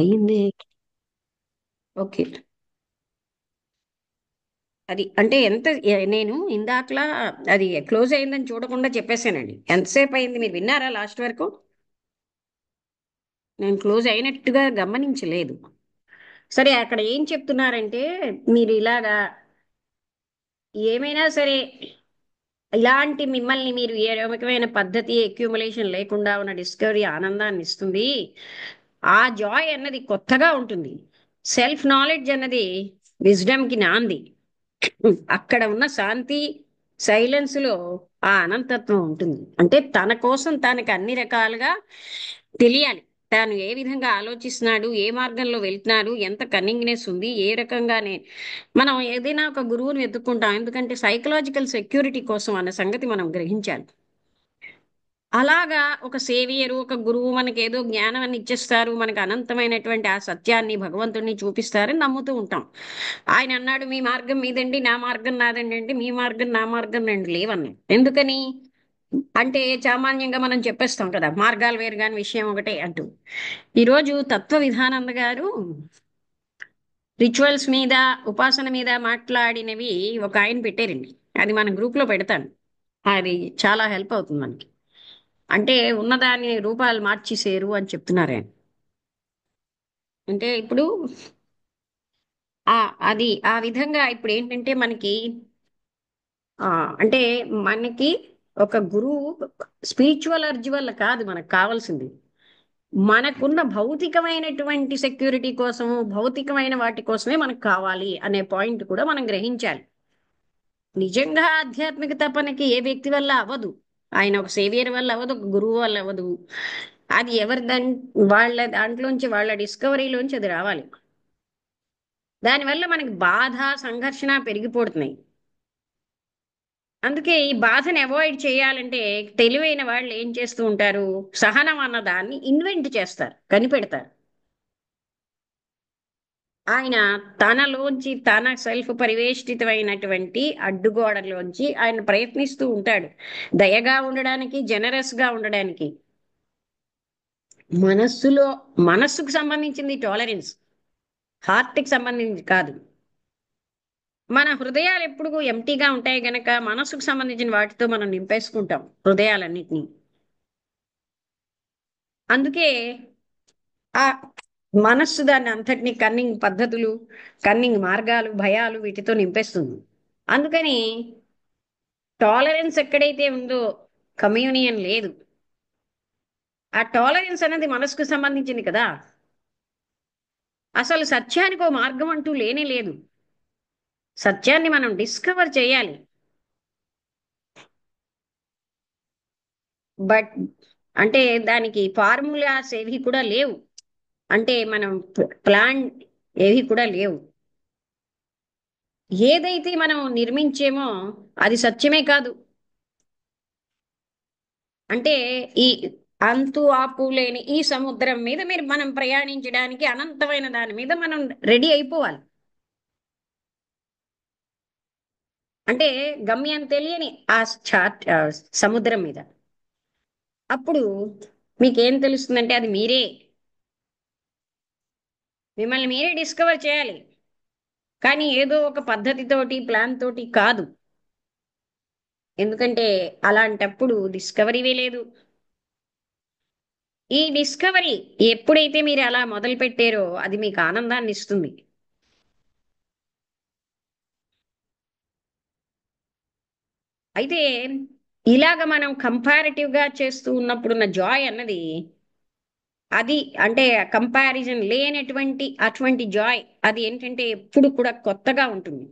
అయింది. ఓకే. అది అంటే ఎంత నేను ఇందాకలా అది క్లోజ్ అయిందని చూడకుండా చెప్పేశానండి. ఎంతసేపు అయింది మీరు విన్నారా లాస్ట్ వరకు? నేను క్లోజ్ అయినట్టుగా గమనించలేదు. సరే, అక్కడ ఏం చెప్తున్నారంటే మీరు ఇలాగా ఏమైనా సరే ఇలాంటి మిమ్మల్ని మీరు ఏ రకమైన పద్ధతి అక్యూములేషన్ లేకుండా ఉన్న డిస్కవరీ ఆనందాన్ని ఇస్తుంది. ఆ జాయ్ అన్నది కొత్తగా ఉంటుంది. సెల్ఫ్ నాలెడ్జ్ అన్నది విజ్డమ్కి నాంది. అక్కడ ఉన్న శాంతి, సైలెన్స్ లో ఆ అనంతత్వం ఉంటుంది. అంటే తన కోసం తనకి అన్ని రకాలుగా తెలియాలి. తాను ఏ విధంగా ఆలోచిస్తున్నాడు, ఏ మార్గంలో వెళ్తున్నాడు, ఎంత కన్నింగ్నెస్ ఉంది, ఏ రకంగానే మనం ఏదైనా ఒక గురువుని వెతుక్కుంటాం. ఎందుకంటే సైకలాజికల్ సెక్యూరిటీ కోసం అన్న సంగతి మనం గ్రహించాలి. అలాగా ఒక సేవియరు, ఒక గురువు మనకి ఏదో జ్ఞానం అని ఇచ్చేస్తారు, మనకు అనంతమైనటువంటి ఆ సత్యాన్ని భగవంతుడిని చూపిస్తారని నమ్ముతూ ఉంటాం. ఆయన అన్నాడు మీ మార్గం మీదండి, నా మార్గం నాదండి అంటే మీ మార్గం నా మార్గం రెండు లేవన్నాడు. ఎందుకని అంటే సామాన్యంగా మనం చెప్పేస్తాం కదా, మార్గాలు వేరు కాని విషయం ఒకటే అంటూ. ఈరోజు తత్వ విధానంద గారు రిచువల్స్ మీద, ఉపాసన మీద మాట్లాడినవి ఒక ఆయన పెట్టారండి. అది మన గ్రూప్ లో పెడతాను. అది చాలా హెల్ప్ అవుతుంది మనకి. అంటే ఉన్నదాని రూపాలు మార్చేసేరు అని చెప్తున్నారు ఆయన. అంటే ఇప్పుడు ఆ అది ఆ విధంగా ఇప్పుడు ఏంటంటే మనకి ఆ అంటే మనకి ఒక గురువు స్పిరిచువల్ అర్జీ వల్ల కాదు మనకు కావాల్సింది. మనకున్న భౌతికమైనటువంటి సెక్యూరిటీ కోసము, భౌతికమైన వాటి కోసమే మనకు కావాలి అనే పాయింట్ కూడా మనం గ్రహించాలి. నిజంగా ఆధ్యాత్మిక తపనకి ఏ వ్యక్తి వల్ల అవ్వదు. ఆయన ఒక సేవియర్ వల్ల అవ్వదు, ఒక గురువు వల్ల అవ్వదు. అది ఎవరి వాళ్ళ దాంట్లోంచి, వాళ్ళ డిస్కవరీలోంచి అది రావాలి. దానివల్ల మనకి బాధ, సంఘర్షణ పెరిగిపోతున్నాయి. అందుకే ఈ బాధని అవాయిడ్ చేయాలంటే తెలివైన వాళ్ళు ఏం చేస్తూ ఉంటారు, సహనం అన్న దాన్ని ఇన్వెంట్ చేస్తారు, కనిపెడతారు. ఆయన తనలోంచి, తన సెల్ఫ్ పరివేష్టితమైనటువంటి అడ్డుగోడలోంచి ఆయన ప్రయత్నిస్తూ ఉంటాడు దయగా ఉండడానికి, జనరస్ గా ఉండడానికి. మనస్సులో, మనస్సుకు సంబంధించింది టాలరెన్స్, హార్ట్కి సంబంధించి కాదు. మన హృదయాలు ఎప్పుడు ఎంటీగా ఉంటాయి గనక మనసుకు సంబంధించిన వాటితో మనం నింపేసుకుంటాం హృదయాలన్నిటినీ. అందుకే ఆ మనస్సు దాన్ని అంతటినీ కన్నింగ్ పద్ధతులు, కన్నింగ్ మార్గాలు, భయాలు వీటితో నింపేస్తుంది. అందుకని టాలరెన్స్ ఎక్కడైతే ఉందో కమ్యూనియన్ లేదు. ఆ టాలరెన్స్ అనేది మనసుకు సంబంధించింది కదా. అసలు సత్యానికి ఓ మార్గం అంటూ లేనే లేదు. సత్యాన్ని మనం డిస్కవర్ చేయాలి. బట్ అంటే దానికి ఫార్ములాస్ ఏవి కూడా లేవు. అంటే మనం ప్లాన్ ఏవి కూడా లేవు. ఏదైతే మనం నిర్మించేమో అది సత్యమే కాదు. అంటే ఈ అంతు ఆపు లేని ఈ సముద్రం మీద మనం ప్రయాణించడానికి అనంతమైన దాని మీద మనం రెడీ అయిపోవాలి. అంటే గమ్యం తెలియని ఆ సముద్రం మీద అప్పుడు మీకేం తెలుస్తుందంటే అది మీరే, మిమ్మల్ని మీరే డిస్కవర్ చేయాలి. కానీ ఏదో ఒక పద్ధతితోటి, ప్లాన్ తోటి కాదు. ఎందుకంటే అలాంటప్పుడు డిస్కవరీవే లేదు. ఈ డిస్కవరీ ఎప్పుడైతే మీరు అలా మొదలు పెట్టారో అది మీకు ఆనందాన్ని ఇస్తుంది. అయితే ఇలాగ మనం కంపారిటివ్ గా చేస్తూ ఉన్నప్పుడున్న జాయ్ అన్నది, అది అంటే కంపారిజన్ లేనటువంటి అటువంటి జాయ్, అది ఏంటంటే ఎప్పుడు కూడా కొత్తగా ఉంటుంది.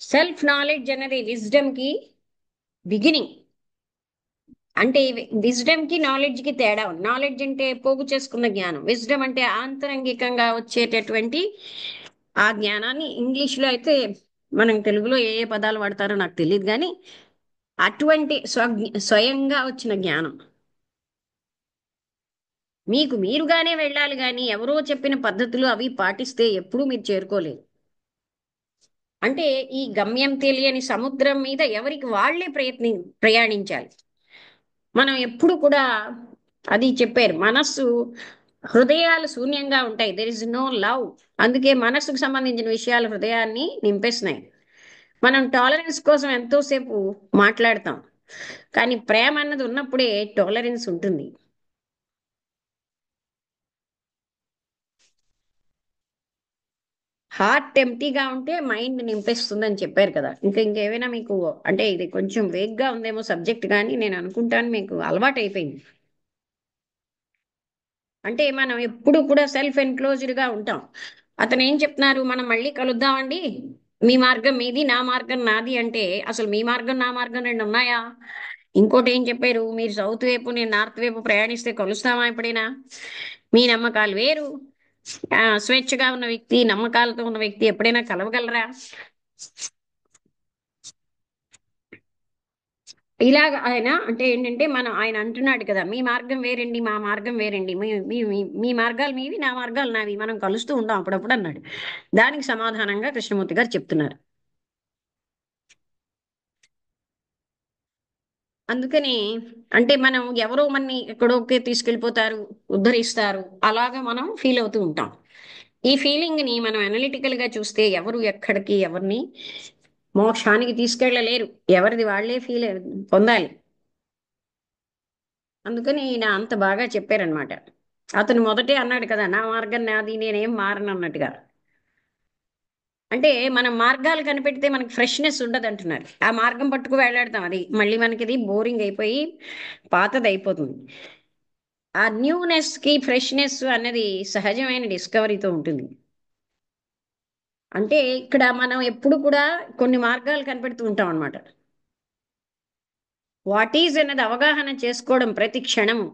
సెల్ఫ్ నాలెడ్జ్ అనేది విజ్డమ్ కి బిగినింగ్. అంటే విజ్డమ్ కి నాలెడ్జ్ కి తేడా ఉంది. నాలెడ్జ్ అంటే పోగు చేసుకున్న జ్ఞానం, విజ్డమ్ అంటే ఆంతరంగికంగా వచ్చేటటువంటి ఆ జ్ఞానాన్ని. ఇంగ్లీష్ లో అయితే, మనం తెలుగులో ఏ ఏ పదాలు వాడతారో నాకు తెలియదు కానీ అటువంటి స్వయంగా వచ్చిన జ్ఞానం. మీకు మీరుగానే వెళ్ళాలి కానీ ఎవరో చెప్పిన పద్ధతులు అవి పాటిస్తే ఎప్పుడూ మీరు చేరుకోలేరు. అంటే ఈ గమ్యం తెలియని సముద్రం మీద ఎవరికి వాళ్ళే ప్రయాణించాలి. మనం ఎప్పుడు కూడా అది చెప్పారు మనస్సు హృదయాలు శూన్యంగా ఉంటాయి. There is no love. అందుకే మనసుకు సంబంధించిన విషయాలు హృదయాన్ని నింపేస్తున్నాయి. మనం టాలరెన్స్ కోసం ఎంతోసేపు మాట్లాడతాం, కానీ ప్రేమ అన్నది ఉన్నప్పుడే టాలరెన్స్ ఉంటుంది. హార్ట్ ఎంటీగా ఉంటే మైండ్ నింపేస్తుందని చెప్పారు కదా. ఇంకేమైనా మీకు, అంటే ఇది కొంచెం వేగ్గా ఉందేమో సబ్జెక్ట్, కానీ నేను అనుకుంటాను మీకు అలవాటు అయిపోయింది. అంటే మనం ఎప్పుడు కూడా సెల్ఫ్ ఎన్క్లోజ్డ్ గా ఉంటాం. అతను ఏం చెప్తున్నారు, మనం మళ్ళీ కలుద్దామండి, మీ మార్గం మీది నా మార్గం నాది అంటే, అసలు మీ మార్గం నా మార్గం రెండు ఉన్నాయా? ఇంకోటి ఏం చెప్పారు, మీరు సౌత్ వైపు నేను నార్త్ వైపు ప్రయాణిస్తే కలుస్తామా ఎప్పుడైనా? మీ నమ్మకాలు వేరు. స్వేచ్ఛగా ఉన్న వ్యక్తి, నమ్మకాలతో ఉన్న వ్యక్తి ఎప్పుడైనా కలవగలరా? ఇలాగ ఆయన అంటే ఏంటంటే, ఆయన అంటున్నాడు కదా, మీ మార్గం వేరండి మా మార్గం వేరండి, మీ మార్గాలు మీవి నా మార్గాలు నావి, మనం కలుస్తూ ఉంటాం అప్పుడప్పుడు అన్నాడు. దానికి సమాధానంగా కృష్ణమూర్తి గారు చెప్తున్నారు. అందుకని అంటే మనం ఎవరో మనని ఎక్కడోకే తీసుకెళ్ళిపోతారు, ఉద్ధరిస్తారు, అలాగా మనం ఫీల్ అవుతూ ఉంటాం. ఈ ఫీలింగ్ ని మనం అనలిటికల్ గా చూస్తే ఎవరు ఎక్కడికి ఎవరిని మోక్షానికి తీసుకెళ్ళలేరు. ఎవరిది వాళ్ళే పొందాలి. అందుకని ఈయన అంత బాగా చెప్పారనమాట. అతను మొదటే అన్నాడు కదా, నా మార్గం నాది నేనేం మారను అన్నట్టుగా. అంటే మనం మార్గాలు కనిపెడితే మనకి ఫ్రెష్నెస్ ఉండదు అంటున్నారు. ఆ మార్గం పట్టుకు వేలాడతాం, అది మళ్ళీ మనకి ఇది బోరింగ్ అయిపోయి పాతది అయిపోతుంది. ఆ న్యూనెస్ కి ఫ్రెష్నెస్ అన్నది సహజమైన డిస్కవరీతో ఉంటుంది. అంటే ఇక్కడ మనం ఎప్పుడు కూడా కొన్ని మార్గాలు కనిపెడుతూ ఉంటాం అనమాట. వాట్ ఈజ్ అన్నది అవగాహన చేసుకోవడం ప్రతి క్షణము,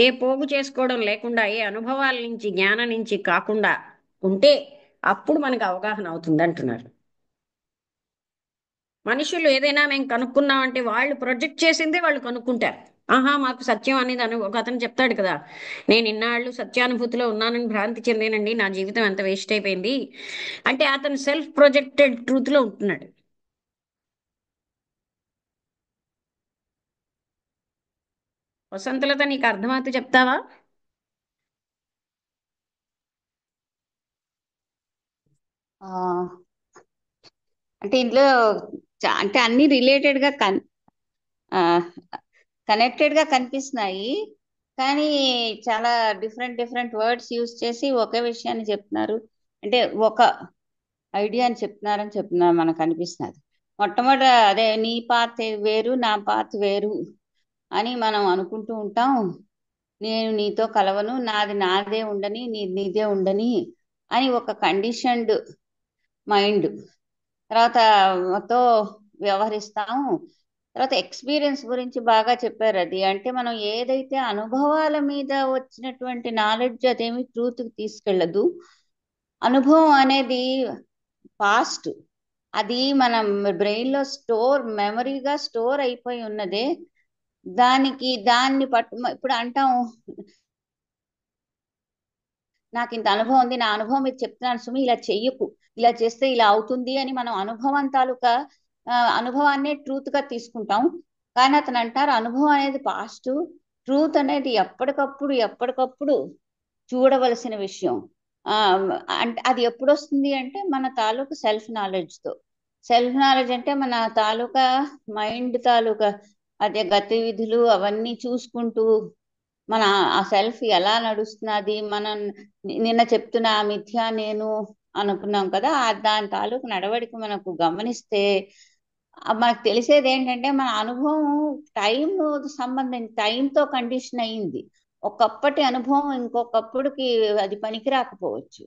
ఏ పోగు చేసుకోవడం లేకుండా, ఏ అనుభవాల నుంచి జ్ఞానం నుంచి కాకుండా ఉంటే అప్పుడు మనకు అవగాహన అవుతుంది అంటున్నారు. మనుషులు ఏదైనా మేము కనుక్కున్నామంటే వాళ్ళు ప్రొజెక్ట్ చేసిందే వాళ్ళు కనుక్కుంటారు. ఆహా మాకు సత్యం అనేది ఒక అతను చెప్తాడు కదా, నేను ఇన్నాళ్ళు సత్యానుభూతిలో ఉన్నానని భ్రాంతి చెందేనండి, నా జీవితం ఎంత వేస్ట్ అయిపోయింది అంటే, అతను సెల్ఫ్ ప్రొజెక్టెడ్ ట్రూత్ లో ఉంటున్నాడు. వసంతలత నీకు అర్థమవుతూ చెప్తావా? ఆ అంటే ఇందులో అంటే అన్ని రిలేటెడ్ గా కనెక్టెడ్ గా కనిపిస్తున్నాయి. కానీ చాలా డిఫరెంట్ డిఫరెంట్ వర్డ్స్ యూజ్ చేసి ఒకే విషయాన్ని చెప్తున్నారు. అంటే ఒక ఐడియాని చెప్తున్నారు మనకు అనిపిస్తున్నది. మొట్టమొదట అదే నీ పాత్ వేరు నా పాత్ వేరు అని మనం అనుకుంటూ ఉంటాం. నేను నీతో కలవను, నాది నాదే ఉండని, నీదే ఉండని అని ఒక కండిషన్డ్ మైండ్ తర్వాత తో వ్యవహరిస్తాము. తర్వాత ఎక్స్పీరియన్స్ గురించి బాగా చెప్పారు. అది అంటే మనం ఏదైతే అనుభవాల మీద వచ్చినటువంటి నాలెడ్జ్ అదేమి ట్రూత్ తీసుకెళ్ళదు. అనుభవం అనేది పాస్ట్, అది మన బ్రెయిన్ లో మెమరీగా స్టోర్ అయిపోయి ఉన్నదే. దాన్ని ఇప్పుడు అంటాం, నాకు ఇంత అనుభవం ఉంది, నా అనుభవం ఇది చెప్తున్నాను సుమి, ఇలా చెయ్యకు, ఇలా చేస్తే ఇలా అవుతుంది అని మనం అనుభవం తాలూకా అనుభవాన్నే ట్రూత్ గా తీసుకుంటాం. కానీ అతను అంటారు అనుభవం అనేది పాస్ట్, ట్రూత్ అనేది ఎప్పటికప్పుడు ఎప్పటికప్పుడు చూడవలసిన విషయం. ఆ అంటే అది ఎప్పుడు వస్తుంది అంటే మన తాలూకు సెల్ఫ్ నాలెడ్జ్ తో. సెల్ఫ్ నాలెడ్జ్ అంటే మన తాలూకా మైండ్ తాలూకా అదే గతివిధులు అవన్నీ చూసుకుంటూ మన ఆ సెల్ఫ్ ఎలా నడుస్తున్నది, మనం నిన్న చెప్తున్న ఆ మిథ్యా నేను అనుకున్నాం కదా, దాని తాలూకు నడవడిక మనకు గమనిస్తే మనకు తెలిసేది ఏంటంటే మన అనుభవం టైం టైంతో కండిషన్ అయింది. ఒకప్పటి అనుభవం ఇంకొకప్పుడుకి అది పనికి రాకపోవచ్చు.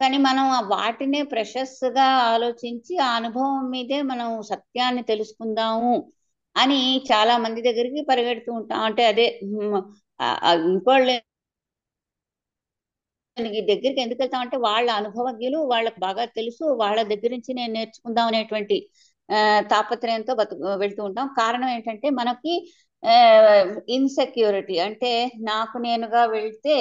కానీ మనం వాటినే ప్రెషస్ గా ఆలోచించి ఆ అనుభవం మీదే మనం సత్యాన్ని తెలుసుకుందాము అని చాలా మంది దగ్గరికి పరిగెడుతూ ఉంటాం. అంటే అదే ఇంకోళ్ళ దగ్గరికి ఎందుకు వెళ్తాం అంటే వాళ్ళ అనుభవజ్ఞులు, వాళ్ళకి బాగా తెలుసు, వాళ్ళ దగ్గర నుంచి నేను నేర్చుకుందాం అనేటువంటి తాపత్రయంతో వెళ్తూ ఉంటాం. కారణం ఏంటంటే మనకి ఇన్సెక్యూరిటీ, అంటే నాకు నేనుగా వెళ్తే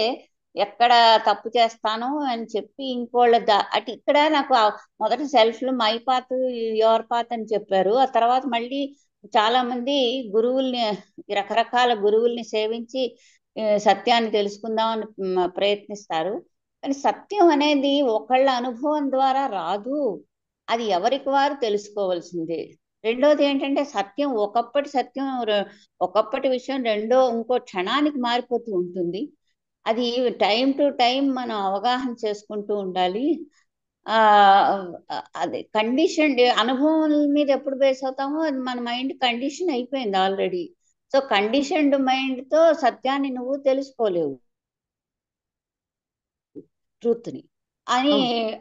ఎక్కడ తప్పు చేస్తాను అని చెప్పి ఇంకోళ్ళ అటు ఇక్కడ నాకు మొదటి సెల్ఫ్ లో మై పాత్ యువర్ పాత్ అని చెప్పారు. ఆ తర్వాత మళ్ళీ చాలా మంది గురువుల్ని, రకరకాల గురువుల్ని సేవించి సత్యాన్ని తెలుసుకుందామని ప్రయత్నిస్తారు. కానీ సత్యం అనేది ఒకళ్ళ అనుభవం ద్వారా రాదు, అది ఎవరికి వారు తెలుసుకోవాల్సిందే. రెండోది ఏంటంటే సత్యం ఒకప్పటి సత్యం ఒకప్పటి విషయం ఇంకో క్షణానికి మారిపోతూ ఉంటుంది. అది టైం టు టైం మనం అవగాహన చేసుకుంటూ ఉండాలి. అది కండిషన్ అనుభవం మీద ఎప్పుడు బేస్ అవుతామో అది మన మైండ్ కండిషన్ అయిపోయింది ఆల్రెడీ. సో కండిషన్డ్ మైండ్ తో సత్యాన్ని నువ్వు తెలుసుకోలేవు, ట్రూత్ ని అని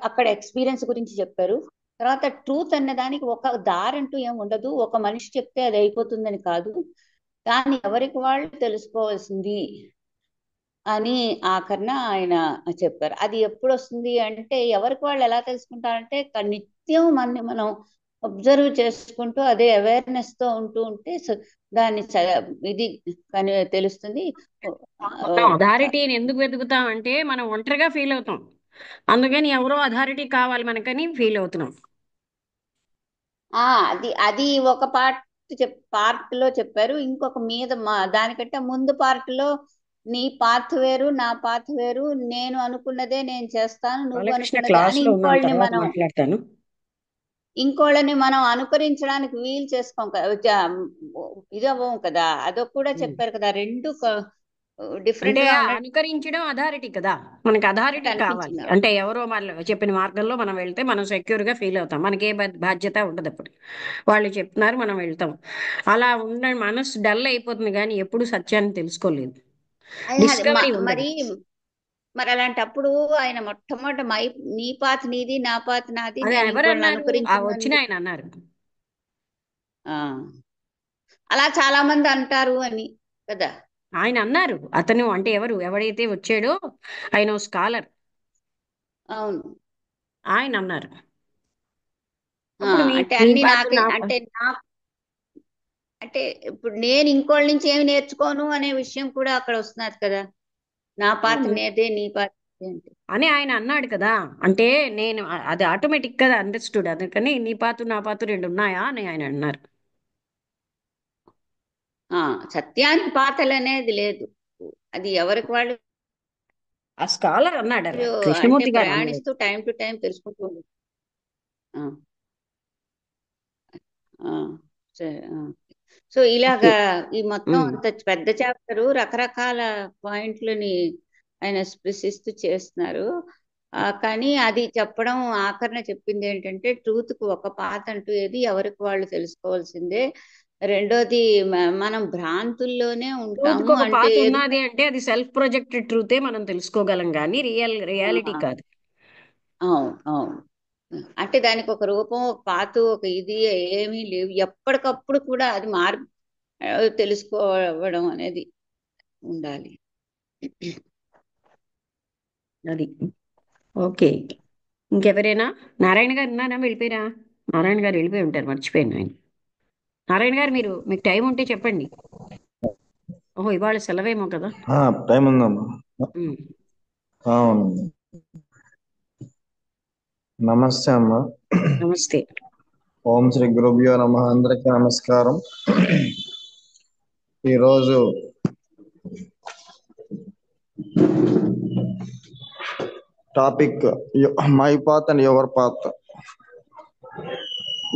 అక్కడ ఎక్స్పీరియన్స్ గురించి చెప్పారు. తర్వాత ట్రూత్ అనే దానికి ఒక దారంటూ ఏం ఉండదు, ఒక మనిషి చెప్తే అది అయిపోతుందని కాదు, దాన్ని ఎవరికి వాళ్ళు తెలుసుకోవాల్సింది అని ఆఖరణ ఆయన చెప్పారు. అది ఎప్పుడు వస్తుంది అంటే ఎవరికి వాళ్ళు ఎలా తెలుసుకుంటారంటే నిత్యం మనం అబ్జర్వ్ చేసుకుంటూ అదే అవేర్నెస్ తో ఉంటే దాన్ని ఇది తెలుస్తుంది. అథారిటీని ఎందుకు వెతుకుతాం అంటే మనం ఒంటరిగా ఫీల్ అవుతాం, అందుకని ఎవరో అథారిటీ కావాలి మనకని ఫీల్ అవుతున్నాం. అది అది ఒక పార్ట్ లో చెప్పారు. ఇంకొక మీద దానికంటే ముందు పార్ట్ లో నీ పాత్ వేరు నా పాత్ వేరు, నేను అనుకున్నదే నేను చేస్తాను, నువ్వు అనుకున్నదే అని ఇంకోళ్ళని మనం అనుకరించడానికి వీలు చేసుకోం కదా, ఇది అవ్వం కదా. అదొక కూడా చెప్పారు కదా, రెండు డిఫరెంట్ గా అనుకరించడం అథారిటీ కదా, మనకి అథారిటీ కావాలి అంటే ఎవరో చెప్పిన మార్గంలో మనం వెళ్తే మనం సెక్యూర్ గా ఫీల్ అవుతాం, మనకే బాధ్యత ఉండదు. అప్పుడు వాళ్ళు చెప్తున్నారు మనం వెళ్తాం, అలా ఉన్న మనసు డల్ అయిపోతుంది కానీ ఎప్పుడు సత్యాన్ని తెలుసుకోలేదు. మరి అలాంటప్పుడు ఆయన మొట్టమొదట నీ పాత నీది నా పాత నాది, వచ్చిన ఆయన అన్నారు. అలా చాలా మంది అంటారు అని కదా ఆయన అన్నారు. అతను అంటే ఎవడైతే వచ్చాడో ఆయన స్కాలర్, అవును ఆయన అన్నారు. అంటే ఇప్పుడు నేను ఇంకోళ్ళ నుంచి ఏమి నేర్చుకోను అనే విషయం కూడా అక్కడ వస్తున్నది కదా, నా పాత నేదే నీ పాత అని ఆయన అన్నాడు కదా. అంటే నేను అది ఆటోమేటిక్ గా అండర్స్టూడ్, అందుకని నీ పాత నా పాత రెండు ఉన్నాయా అని ఆయన అన్నారు. సత్యానికి పాతలు అనేది లేదు, అది ఎవరికి వాళ్ళు ఆ స్కాలర్ అన్నాడు, కృష్ణమూర్తి గారు ప్రయాణిస్తూ టైం టు టైం తెలుసుకుంటూ సో ఇలాగా ఈ మొత్తం అంత పెద్ద చాప్టర్ రకరకాల పాయింట్లని ఆయన స్పృశిస్తూ చేస్తున్నారు. కానీ అది చెప్పడం ఆఖరణ చెప్పింది ఏంటంటే ట్రూత్ కు ఒక పాత అంటూ ఏది ఎవరికి వాళ్ళు తెలుసుకోవాల్సిందే. రెండోది మనం భ్రాంతుల్లోనే ఉంటాము అంటే అది సెల్ఫ్ ప్రొజెక్టెడ్ ట్రూతే మనం తెలుసుకోగలం కానీ రియాలిటీ కాదు. అవును అవును, అంటే దానికి ఒక రూపం, ఒక పాత, ఒక ఇది ఏమీ లేవు. ఎప్పటికప్పుడు కూడా అది తెలుసుకోవడం అనేది ఉండాలి. అది ఓకే. ఇంకెవరైనా? నారాయణ గారు ఉన్నారా? వెళ్ళిపోయారా? నారాయణ గారు వెళ్ళిపోయి ఉంటారు, మర్చిపోయాను ఆయన. నారాయణ గారు మీకు టైం ఉంటే చెప్పండి. ఓహో, ఇవాళ సెలవేమో కదా. టైం ఉందమ్మా. నమస్తే అమ్మా. నమస్తే. ఓం శ్రీ గురుభ్యో నమః. అందరికీ నమస్కారం. ఈరోజు topic my path and your path.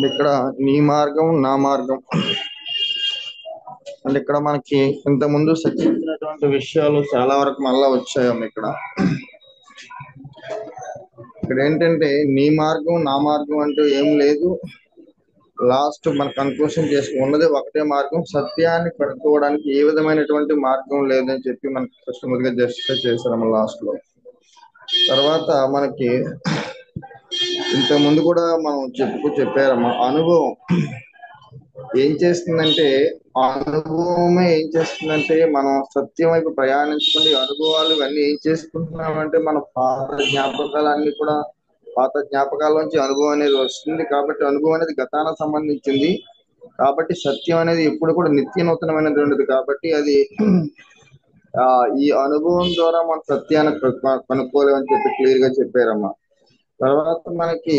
ఇక్కడ నీ మార్గం నా మార్గం అంటే ఇక్కడ మనకి ఇంతకుముందు చర్చించినటువంటి విషయాలు చాలా వరకు మళ్ళా వచ్చాయమ్మ. ఇక్కడ ఏంటంటే నీ మార్గం నా మార్గం అంటూ ఏం లేదు. లాస్ట్ మన కన్క్లూషన్ ఉన్నది ఒకటే మార్గం, సత్యాన్ని పట్టుకోవడానికి ఏ విధమైనటువంటి మార్గం లేదని చెప్పి మనకి కృష్ణమూర్తిగా జస్టిఫై చేశారమ్మ లాస్ట్ లో. తర్వాత మనకి ఇంతకుముందు కూడా మనం చెప్పారమ్మా, అనుభవం ఏం చేస్తుందంటే మనం సత్యం వైపు ప్రయాణించుకుని అనుభవాలు ఇవన్నీ ఏం చేసుకుంటున్నామంటే మన పాత జ్ఞాపకాల నుంచి అనుభవం అనేది వస్తుంది. కాబట్టి అనుభవం అనేది గతానికి సంబంధించింది. కాబట్టి సత్యం అనేది ఎప్పుడు కూడా నిత్య నూతనమైనటువంటిది. కాబట్టి అది ఈ అనుభవం ద్వారా మన సత్యాన్ని కనుక్కోలేమని చెప్పి క్లియర్ గా చెప్పారమ్మా. తర్వాత మనకి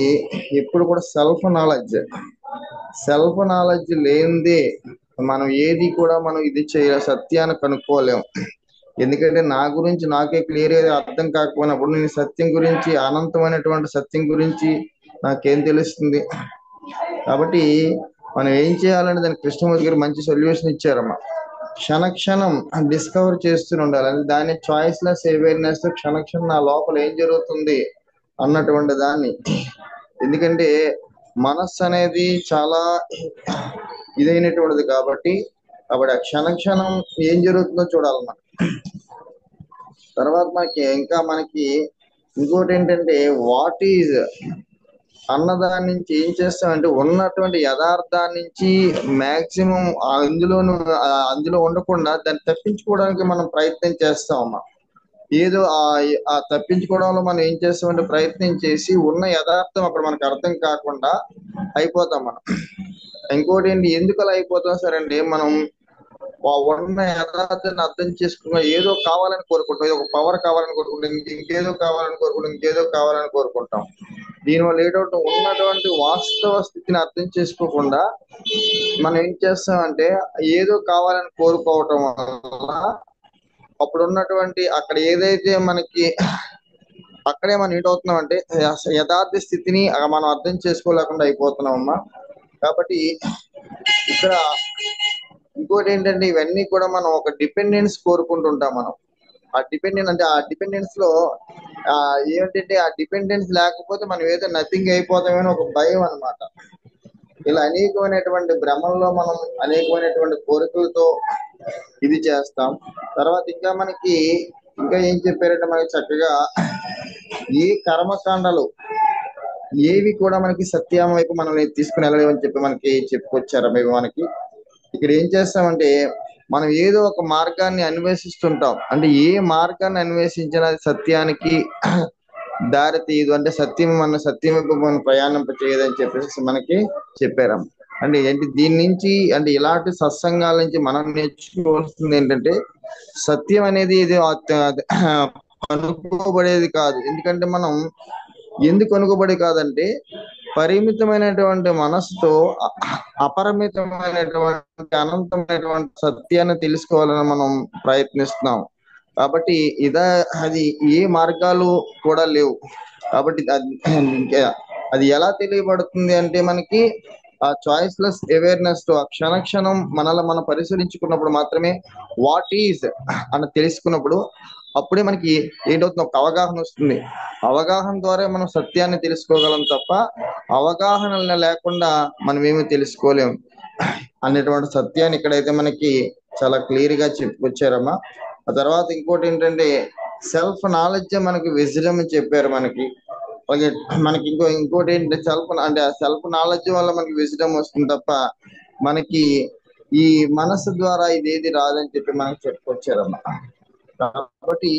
ఇప్పుడు కూడా సెల్ఫ్ నాలెడ్జ్ లేనిదే మనం ఏది కూడా మనం ఇది సత్యాన్ని కనుక్కోలేము. ఎందుకంటే నా గురించి నాకే క్లియర్ గా అర్థం కాకపోయినప్పుడు నేను సత్యం గురించి, అనంతమైనటువంటి సత్యం గురించి నాకేం తెలుస్తుంది? కాబట్టి మనం ఏం చేయాలంటే దానికి కృష్ణమూర్తి గారు మంచి సొల్యూషన్ ఇచ్చారమ్మా. క్షణక్షణం డిస్కవర్ చేస్తూనే ఉండాలి. అది దాన్ని చాయిస్లెస్ అవేర్నెస్, క్షణక్షణం నా లోపల ఏం జరుగుతుంది అన్నటువంటి దాన్ని. ఎందుకంటే మనస్సు అనేది చాలా ఇదైనటువంటిది కాబట్టి ఆ క్షణక్షణం ఏం జరుగుతుందో చూడాలన్నమాట. తర్వాత మనకి ఇంకోటి ఏంటంటే వాట్ ఈజ్ అన్నదాని నుంచి ఏం చేస్తామంటే ఉన్నటువంటి యథార్థాన్ని నుంచి మాక్సిమం అందులో ఉండకుండా దాన్ని తప్పించుకోవడానికి మనం ప్రయత్నం చేస్తామమ్మా. ఏదో ఆ తప్పించుకోవడంలో మనం ఏం చేస్తామంటే ప్రయత్నం చేసి ఉన్న యథార్థం అక్కడ మనకు అర్థం కాకుండా అయిపోతాం మనం. ఇంకోటి ఏంటి, ఎందుకు అలా అయిపోతాం సరే అండి, మనం ఉన్న యథార్థాన్ని అర్థం చేసుకున్నా ఏదో కావాలని కోరుకుంటాం, ఏదో ఒక పవర్ కావాలని కోరుకుంటాం, ఇంకేదో కావాలని కోరుకుంటాం. దీనివల్ల ఏంటంటే ఉన్నటువంటి వాస్తవ స్థితిని అర్థం చేసుకోకుండా మనం ఏం చేస్తామంటే ఏదో కావాలని కోరుకోవటం వల్ల అప్పుడు ఉన్నటువంటి అక్కడ ఏదైతే మనకి అక్కడే మనం ఏంటవుతున్నాం అంటే యథార్థ స్థితిని మనం అర్థం చేసుకోలేకుండా అయిపోతున్నామమ్మా. కాబట్టి ఇక్కడ ఇంకోటి ఏంటంటే ఇవన్నీ కూడా మనం ఒక డిపెండెన్స్ కోరుకుంటుంటాం. మనం ఆ డిపెండెన్స్ లో ఏంటంటే ఆ డిపెండెన్స్ లేకపోతే మనం ఏదో నథింగ్ అయిపోతామని ఒక భయం అన్నమాట. ఇలా అనేకమైనటువంటి భ్రమంలో మనం అనేకమైనటువంటి కోరికలతో ఇది చేస్తాం. తర్వాత ఇంకా ఏం చెప్పారంటే మనకి చక్కగా ఏ కర్మకాండలు ఏవి కూడా మనకి సత్యం వైపు మనం తీసుకుని వెళ్ళలేమని చెప్పి మనకి చెప్పుకొచ్చారు. మనకి ఇక్కడ ఏం చేస్తామంటే మనం ఏదో ఒక మార్గాన్ని అన్వేషిస్తుంటాం. అంటే ఏ మార్గాన్ని అన్వేషించినా అది సత్యానికి దారి తీయదు, అంటే సత్యం వైపు మనం ప్రయాణింపచేయదని చెప్పేసి మనకి చెప్పారమ్మ. అంటే ఏంటి దీని నుంచి, అంటే ఇలాంటి సత్సంగాల నుంచి మనం నేర్చుకోవాల్సింది ఏంటంటే సత్యం అనేది ఇది అనుకోబడేది కాదు. ఎందుకంటే మనం ఎందుకు అనుకోబడి కాదంటే పరిమితమైనటువంటి మనసుతో అపరిమితమైనటువంటి అనంతమైనటువంటి సత్యాన్ని తెలుసుకోవాలని మనం ప్రయత్నిస్తున్నాం. కాబట్టి అది ఏ మార్గాలు కూడా లేవు. కాబట్టి అది ఎలా తెలియబడుతుంది అంటే మనకి ఆ చాయిస్లెస్ అవేర్నెస్ తో ఆ క్షణక్షణం మనల్ని మనం పరిశీలించుకున్నప్పుడు మాత్రమే వాట్ ఈజ్ అని తెలుసుకున్నప్పుడు అప్పుడే మనకి ఏంటవుతుంది, ఒక అవగాహన వస్తుంది. అవగాహన ద్వారా మనం సత్యాన్ని తెలుసుకోగలం తప్ప అవగాహన లేకుండా మనం ఏమీ తెలుసుకోలేము అనేటువంటి సత్యాన్ని ఇక్కడైతే మనకి చాలా క్లియర్ గా చెప్పుకొచ్చారమ్మా. ఆ తర్వాత ఇంకోటి ఏంటంటే సెల్ఫ్ నాలెడ్జ్ మనకి విజ్డమ్ చెప్పారు మనకి. అలాగే మనకి ఇంకోటి ఏంటంటే సెల్ఫ్ నాలెడ్జ్ వల్ల మనకి విజ్డమ్ వస్తుంది తప్ప మనకి ఈ మనసు ద్వారా ఇదేది రాదని చెప్పి మనకి చెప్పుకొచ్చారమ్మా. కాబట్టి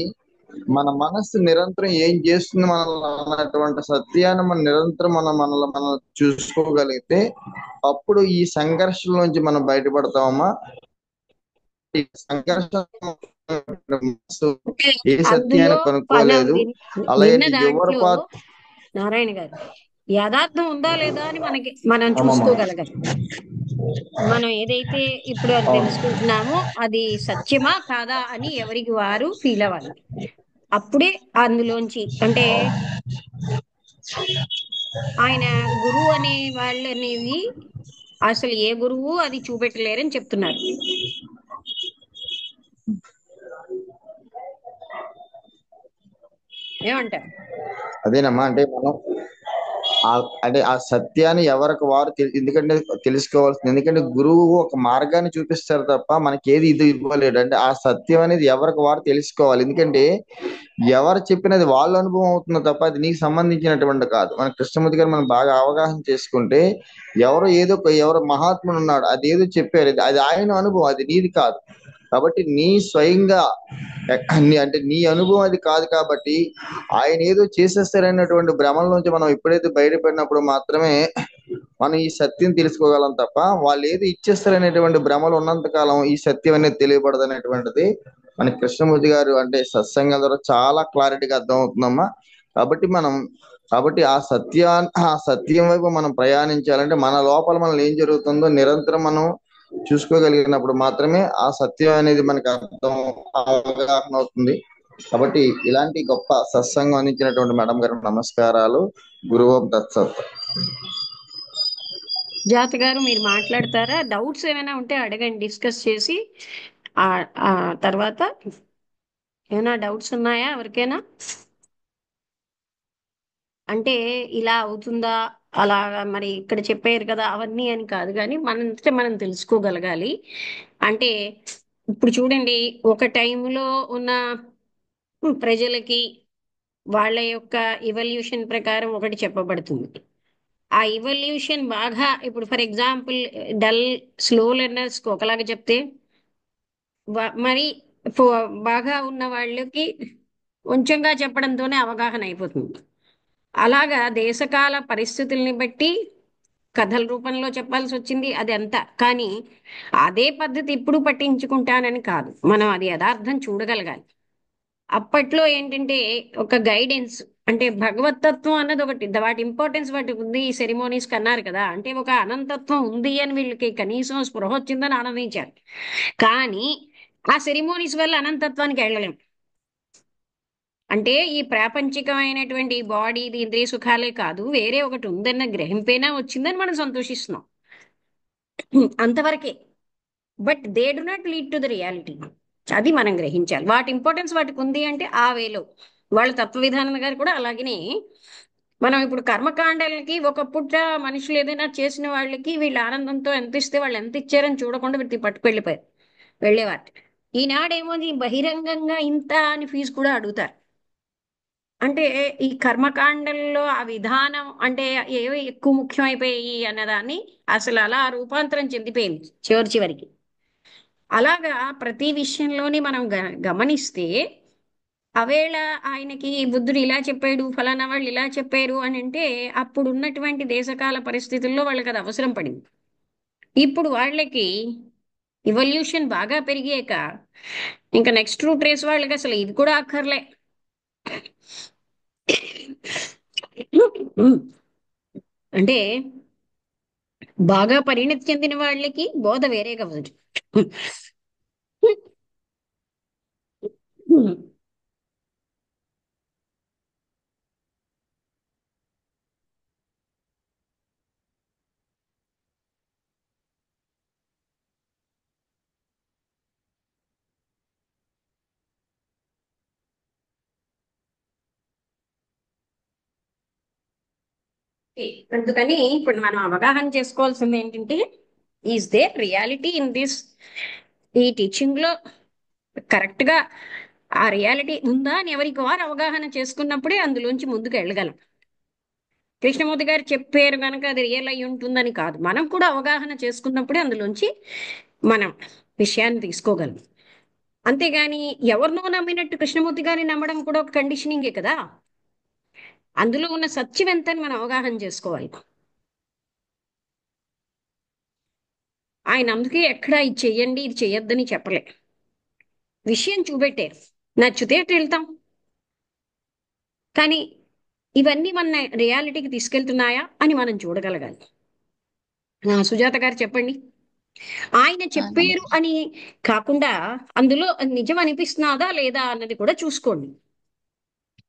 మన మనస్సు నిరంతరం ఏం చేస్తుంది అన్నటువంటి సత్యాన్ని మనం నిరంతరం మనం చూసుకోగలిగితే అప్పుడు ఈ సంఘర్షణ నుంచి మనం బయటపడతామమ్మా. ఈ సంఘర్షణ ఏ సత్యాన్ని కనుక్కోలేదు. అలాగే నారాయణ గారు యథార్థం ఉందా లేదా అని మనం చూసుకోగలగాలి. మనం ఏదైతే ఇప్పుడు అది తెలుసుకుంటున్నామో అది సత్యమా కాదా అని ఎవరికి వారు ఫీల్ అవ్వాలి. అప్పుడే అందులోంచి, అంటే ఆయన గురువు అనే వాళ్ళు అనేవి అసలు ఏ గురువు అది చూపెట్టలేరని చెప్తున్నారు. ఏమంటారు? అదేనమ్మా, అంటే మనం ఆ సత్యాన్ని ఎవరికి వారు ఎందుకంటే తెలుసుకోవాల్సింది. ఎందుకంటే గురువు ఒక మార్గాన్ని చూపిస్తారు తప్ప మనకి ఏది ఇది ఇవ్వలేడు. అంటే ఆ సత్యం అనేది ఎవరికి వారు తెలుసుకోవాలి. ఎందుకంటే ఎవరు చెప్పినది వాళ్ళ అనుభవం అవుతుంది తప్ప అది నీకు సంబంధించినటువంటి కాదు. మన కృష్ణమూర్తి గారు మనం బాగా అవగాహన చేసుకుంటే ఎవరు మహాత్ముడు ఉన్నాడు, అది ఏదో చెప్పారు, అది ఆయన అనుభవం, అది నీది కాదు. కాబట్టి నీ స్వయంగా అంటే నీ అనుభవం అది కాదు. కాబట్టి ఆయన ఏదో చేసేస్తారనేటువంటి భ్రమంలోంచి మనం ఎప్పుడైతే బయటపడినప్పుడు మాత్రమే మనం ఈ సత్యం తెలుసుకోగలం తప్ప వాళ్ళు ఏదో ఇచ్చేస్తారనేటువంటి భ్రమలు ఉన్నంత కాలం ఈ సత్యం అనేది తెలియబడదు అనేటువంటిది మన కృష్ణమూర్తి గారు అంటే సత్సంగం ద్వారా చాలా క్లారిటీగా అర్థమవుతుందమ్మా. కాబట్టి ఆ సత్యం వైపు మనం ప్రయాణించాలంటే మన లోపల మనల్ని ఏం జరుగుతుందో నిరంతరం మనం చూసుకోగలిగినప్పుడు మాత్రమే ఆ సత్యం అనేది మనకు అర్థం అవగాహన అవుతుంది. కాబట్టి ఇలాంటి గొప్ప సత్సంగం అందించినటువంటి మేడం గారు నమస్కారాలు. గురువం తత్సత్. జాత గారు మీరు మాట్లాడతారా? డౌట్స్ ఏమైనా ఉంటే అడగండి, డిస్కస్ చేసి ఆ ఆ తర్వాత ఏమైనా డౌట్స్ ఉన్నాయా ఎవరికైనా? అంటే ఇలా అవుతుందా, అలాగా మరి ఇక్కడ చెప్పారు కదా అవన్నీ అని కాదు, కానీ మనంటే మనం తెలుసుకోగలగాలి. అంటే ఇప్పుడు చూడండి, ఒక టైంలో ఉన్న ప్రజలకి వాళ్ళ యొక్క ఇవల్యూషన్ ప్రకారం ఒకటి చెప్పబడుతుంది. ఆ ఇవల్యూషన్ బాగా ఇప్పుడు for example dull slow learners కి ఒకలాగా చెప్తే, మరి బాగా ఉన్న వాళ్ళకి కొంచెంగా చెప్పడంతోనే అవగాహన అయిపోతుంది. అలాగా దేశకాల పరిస్థితుల్ని బట్టి కథల రూపంలో చెప్పాల్సి వచ్చింది అది అంతా. కానీ అదే పద్ధతి ఇప్పుడు పట్టించుకుంటానని కాదు, మనం అది యథార్థం చూడగలగాలి. అప్పట్లో ఏంటంటే ఒక గైడెన్స్, అంటే భగవతత్వం అన్నది ఒకటి, వాటి ఇంపార్టెన్స్ వాటికి ఉంది. ఈ సెరిమోనీస్ కన్నారు కదా, అంటే ఒక అనంతత్వం ఉంది అని వీళ్ళకి కనీసం స్పృహ వచ్చిందని ఆనందించారు. కానీ ఆ సెరిమోనీస్ వల్ల అనంతత్వానికి వెళ్ళలేం. అంటే ఈ ప్రాపంచికమైనటువంటి బాడీ ఇది ఇంద్రియ సుఖాలే కాదు, వేరే ఒకటి ఉందన్న గ్రహింపైనా వచ్చిందని మనం సంతోషిస్తున్నాం, అంతవరకే. But they do not lead to the reality. అది మనం గ్రహించాలి. వాటి ఇంపార్టెన్స్ వాటికి ఉంది అంటే ఆ వేలో. వాళ్ళ తత్వ విధానం గారు కూడా అలాగనే. మనం ఇప్పుడు కర్మకాండాలకి ఒకప్పుట మనుషులు ఏదైనా చేసిన వాళ్ళకి వీళ్ళ ఆనందంతో ఎంత ఇస్తే వాళ్ళు ఎంత ఇచ్చారని చూడకుండా వీటి పట్టుకు వెళ్ళిపోయారు, వెళ్ళేవారు. ఈనాడేమో బహిరంగంగా ఇంత అని ఫీజు కూడా అడుగుతారు. అంటే ఈ కర్మకాండల్లో ఆ విధానం అంటే ఏవి ఎక్కువ ముఖ్యమైపోయాయి అన్నదాన్ని అసలు అలా రూపాంతరం చెందిపోయింది చివరి చివరికి. అలాగా ప్రతి విషయంలోని మనం గమనిస్తే, అవేళ ఆయనకి బుద్ధుడు ఇలా చెప్పాడు, ఫలానా వాళ్ళు ఇలా చెప్పారు అని అంటే అప్పుడు ఉన్నటువంటి దేశకాల పరిస్థితుల్లో వాళ్ళకి అది అవసరం పడింది. ఇప్పుడు వాళ్ళకి ఇవల్యూషన్ బాగా పెరిగాక ఇంకా నెక్స్ట్ రూట్ రేస్ వాళ్ళకి అసలు ఇది కూడా అక్కర్లే. అంటే బాగా పరిణతి చెందిన వాళ్ళకి బోధ వేరేగా ఉంది. అందుకని ఇప్పుడు మనం అవగాహన చేసుకోవాల్సింది ఏంటంటే, is there reality in this? ఈ టీచింగ్ లో కరెక్ట్ గా ఆ రియాలిటీ ఉందా అని ఎవరికి వారు అవగాహన చేసుకున్నప్పుడే అందులోంచి ముందుకు వెళ్ళగలం. కృష్ణమూర్తి గారు చెప్పారు కనుక అది రియల్ అయి ఉంటుందని కాదు, మనం కూడా అవగాహన చేసుకున్నప్పుడే అందులోంచి మనం విషయాన్ని తీసుకోగలం. అంతేగాని ఎవరినో నమ్మినట్టు కృష్ణమూర్తి గారిని నమ్మడం కూడా ఒక కండిషనింగే కదా. అందులో ఉన్న సత్యం ఎంత అని మనం అవగాహన చేసుకోవాలి. ఆయన అందుకే ఎక్కడ ఇది చెయ్యండి ఇది చెయ్యొద్దని చెప్పలే, విషయం చూపెట్టారు. నచ్చితే అటు వెళ్తాం, కానీ ఇవన్నీ మన రియాలిటీకి తీసుకెళ్తున్నాయా అని మనం చూడగలగాలి. సుజాత గారు చెప్పండి. ఆయన చెప్పారు నమస్తే. అని కాకుండా అందులో నిజం అనిపిస్తున్నాదా లేదా అన్నది కూడా చూసుకోండి.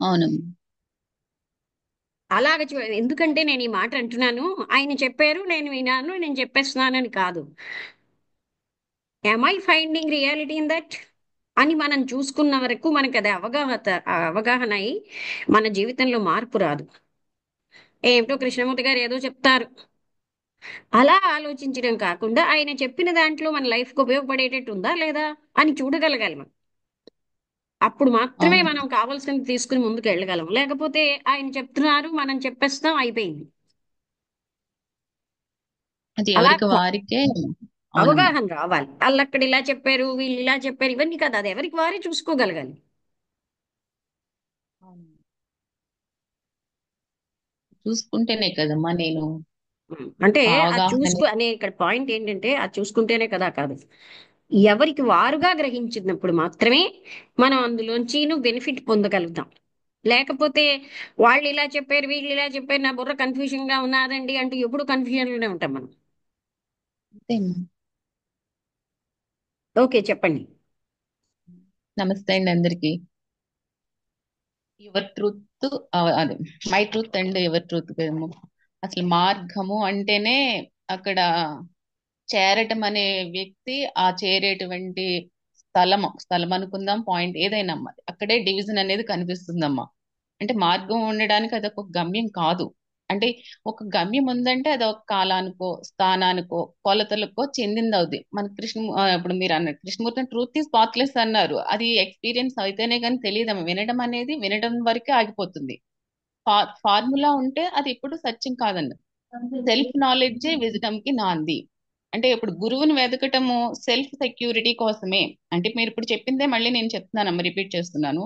అవును. అలాగ ఎందుకంటే నేను ఈ మాట అంటున్నాను, ఆయన చెప్పారు నేను విన్నాను నేను చెప్పేస్తున్నానని కాదు. am I finding reality in that అని మనం చూసుకున్న వరకు మనకి అది అవగాహన అయి మన జీవితంలో మార్పు రాదు. ఏమిటో కృష్ణమూర్తి గారు ఏదో చెప్తారు అలా ఆలోచించడం కాకుండా, ఆయన చెప్పిన దాంట్లో మన లైఫ్కి ఉపయోగపడేటట్టు ఉందా లేదా అని చూడగలగాలి మనం. అప్పుడు మాత్రమే అవును. మనం కావాల్సింది తీసుకుని ముందుకు వెళ్ళగలం. లేకపోతే ఆయన చెప్తున్నారు మనం చెప్పేస్తాం అయిపోయింది. అది అలా ఎవరికి వారికే. అవునమ్మా. అవగాహన రావాలి. వాళ్ళు అక్కడ ఇలా చెప్పారు వీళ్ళు ఇలా చెప్పారు ఇవన్నీ కాదు, అది ఎవరికి వారే చూసుకోగలగాలి. అవును. చూసుకుంటేనే కదమ్మా నేను అంటే ఆ అది అవగాహన. అనే ఇక్కడ పాయింట్ ఏంటంటే అది చూసుకుంటేనే కదా కాదు, ఎవరికి వారుగా గ్రహించినప్పుడు మాత్రమే మనం అందులోంచి బెనిఫిట్ పొందగలుగుతాం. లేకపోతే వాళ్ళు ఇలా చెప్పారు వీళ్ళు ఇలా చెప్పారు నా బుర్ర కన్ఫ్యూజన్ గా ఉన్నదండి అంటూ ఎప్పుడు కన్ఫ్యూజన్ లోనే ఉంటాం మనం. అంతేమ్మా. ఓకే, చెప్పండి. నమస్తే అండి అందరికి. యువర్ ట్రూత్, అదే my truth and your truth. అసలు మార్గము అంటేనే అక్కడ చేరటం అనే వ్యక్తి, ఆ చేరేటువంటి స్థలం అనుకుందాం, పాయింట్ ఏదైనా అమ్మా, అక్కడే డివిజన్ అనేది కనిపిస్తుందమ్మా. అంటే మార్గం ఉండడానికి అది ఒక గమ్యం కాదు. అంటే ఒక గమ్యం ఉందంటే అది ఒక కాలానికో స్థానానికో కొలతలకో చెందింది అవుద్ది. మన ఇప్పుడు మీరు అన్నారు కృష్ణమూర్తి ట్రూత్ ఈస్ పాత్లెస్ అన్నారు. అది ఎక్స్పీరియన్స్ అయితేనే కానీ తెలియదమ్మా. వినడం అనేది వినడం వరకే ఆగిపోతుంది. ఫార్ములా ఉంటే అది ఎప్పుడు సత్యం కాదండి. సెల్ఫ్ నాలెడ్జే విజడమ్ కి నాంది. అంటే ఇప్పుడు గురువుని వెతకటము సెల్ఫ్ సెక్యూరిటీ కోసమే. అంటే మీరు ఇప్పుడు చెప్పిందే మళ్ళీ నేను చెప్తున్నాను, రిపీట్ చేస్తున్నాను.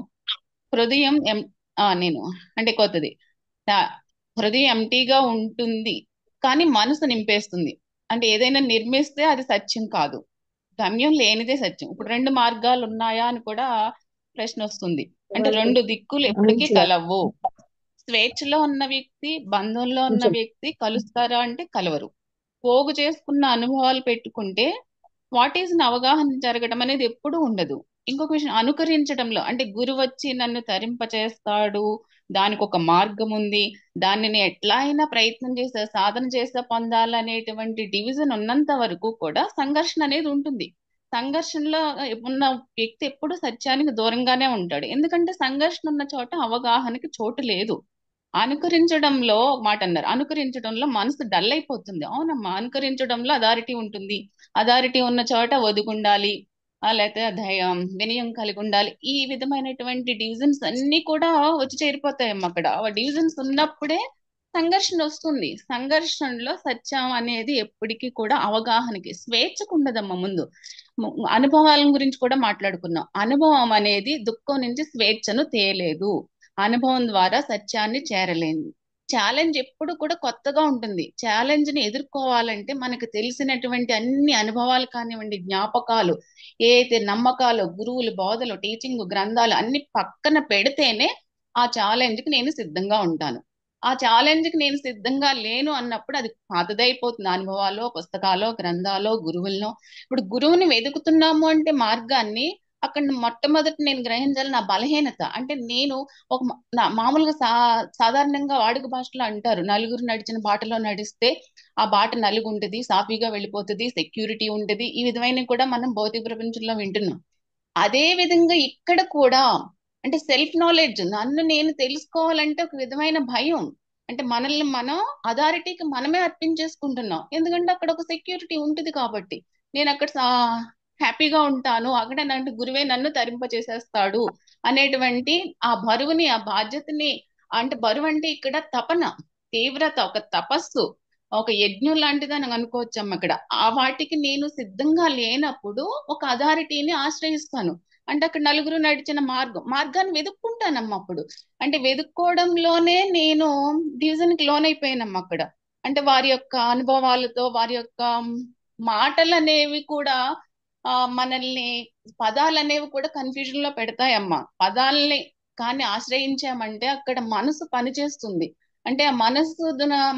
హృదయం నేను అంటే కొత్తది. హృదయం ఎంటీగా ఉంటుంది కానీ మనసు నింపేస్తుంది. అంటే ఏదైనా నిర్మిస్తే అది సత్యం కాదు, గమ్యం లేనిదే సత్యం. ఇప్పుడు రెండు మార్గాలు ఉన్నాయా అని కూడా ప్రశ్న వస్తుంది. అంటే రెండు దిక్కులు ఎప్పటికీ కలవు. స్వేచ్ఛలో ఉన్న వ్యక్తి, బంధంలో ఉన్న వ్యక్తి కలుస్తారా అంటే కలవరు. పోగు చేసుకున్న అనుభవాలు పెట్టుకుంటే వాట్ ఈజ్ అవగాహన జరగడం అనేది ఎప్పుడూ ఉండదు. ఇంకొక విషయం, అనుకరించడంలో అంటే గురువు వచ్చి నన్ను తరింపచేస్తాడు, దానికి ఒక మార్గం ఉంది, దాన్ని నేను ఎట్లా అయినా ప్రయత్నం చేసా సాధన చేసా పొందాలనేటువంటి డివిజన్ ఉన్నంత వరకు కూడా సంఘర్షణ అనేది ఉంటుంది. సంఘర్షణలో ఉన్న వ్యక్తి ఎప్పుడు సత్యానికి దూరంగానే ఉంటాడు. ఎందుకంటే సంఘర్షణ ఉన్న చోట అవగాహనకి చోటు లేదు. అనుకరించడంలో ఒక మాట అన్నారు, అనుకరించడంలో మనసు డల్ అయిపోతుంది. అవునమ్మా, అనుకరించడంలో అథారిటీ ఉంటుంది. అథారిటీ ఉన్న చోట ఒదుగుండాలి, లేకపోతే వినయం కలిగి ఉండాలి. ఈ విధమైనటువంటి డివిజన్స్ అన్ని కూడా వచ్చి చేరిపోతాయమ్మా. అక్కడ ఆ డివిజన్స్ ఉన్నప్పుడే సంఘర్షణ వస్తుంది. సంఘర్షణలో సత్యం అనేది ఎప్పటికీ కూడా అవగాహనకి స్వేచ్ఛకు ఉండదమ్మా. ముందు అనుభవాల గురించి కూడా మాట్లాడుకున్నాం. అనుభవం అనేది దుఃఖం నుంచి స్వేచ్ఛను తేలేదు. అనుభవం ద్వారా సత్యాన్ని చేరలేదు. ఛాలెంజ్ ఎప్పుడు కూడా కొత్తగా ఉంటుంది. ఛాలెంజ్ ని ఎదుర్కోవాలంటే మనకు తెలిసినటువంటి అన్ని అనుభవాలు కానివ్వండి, జ్ఞాపకాలు, ఏదైతే నమ్మకాలు, గురువులు బోధలు, టీచింగ్, గ్రంథాలు అన్ని పక్కన పెడితేనే ఆ ఛాలెంజ్ కి నేను సిద్ధంగా ఉంటాను. ఆ ఛాలెంజ్ కి నేను సిద్ధంగా లేను అన్నప్పుడు అది పాతదైపోతుంది. అనుభవాలు, పుస్తకాలు, గ్రంథాలు, గురువులను. ఇప్పుడు గురువుని వెతుకుతున్నాము అంటే మార్గాన్ని, అక్కడ మొట్టమొదటి నేను గ్రహించాలి నా బలహీనత. అంటే నేను ఒక మామూలుగా సాధారణంగా వాడుక భాషలో అంటారు, నలుగురు నడిచిన బాటలో నడిస్తే ఆ బాట నలుగు ఉంటుంది, సాఫీగా వెళ్ళిపోతుంది, సెక్యూరిటీ ఉంటుంది. ఈ విధమైన కూడా మనం భౌతిక ప్రపంచంలో వింటున్నాం. అదే విధంగా ఇక్కడ కూడా అంటే సెల్ఫ్ నాలెడ్జ్, నన్ను నేను తెలుసుకోవాలంటే ఒక విధమైన భయం. అంటే మనల్ని మనం అథారిటీకి మనమే అర్పించేసుకుంటున్నాం. ఎందుకంటే అక్కడ ఒక సెక్యూరిటీ ఉంటుంది కాబట్టి నేను అక్కడ హ్యాపీగా ఉంటాను, అక్కడ నన్ను గురువే నన్ను తరింపచేసేస్తాడు అనేటువంటి ఆ బరువుని, ఆ బాధ్యతని. అంటే బరువు అంటే ఇక్కడ తపన, తీవ్రత, ఒక తపస్సు, ఒక యజ్ఞం లాంటిదని అనుకోవచ్చమ్మ. అక్కడ ఆ వాటికి నేను సిద్ధంగా లేనప్పుడు ఒక అథారిటీని ఆశ్రయిస్తాను. అంటే అక్కడ నలుగురు నడిచిన మార్గాన్ని వెతుక్కుంటానమ్మా. అప్పుడు అంటే వెతుక్కోవడంలోనే నేను డివిజన్ కి లోనైపోయానమ్మా అక్కడ. అంటే వారి యొక్క అనుభవాలతో, వారి యొక్క మాటలు అనేవి కూడా మనల్ని, పదాలు అనేవి కూడా కన్ఫ్యూజన్ లో పెడతాయమ్మా. పదాలని కానీ ఆశ్రయించామంటే అక్కడ మనసు పనిచేస్తుంది. అంటే ఆ మనసు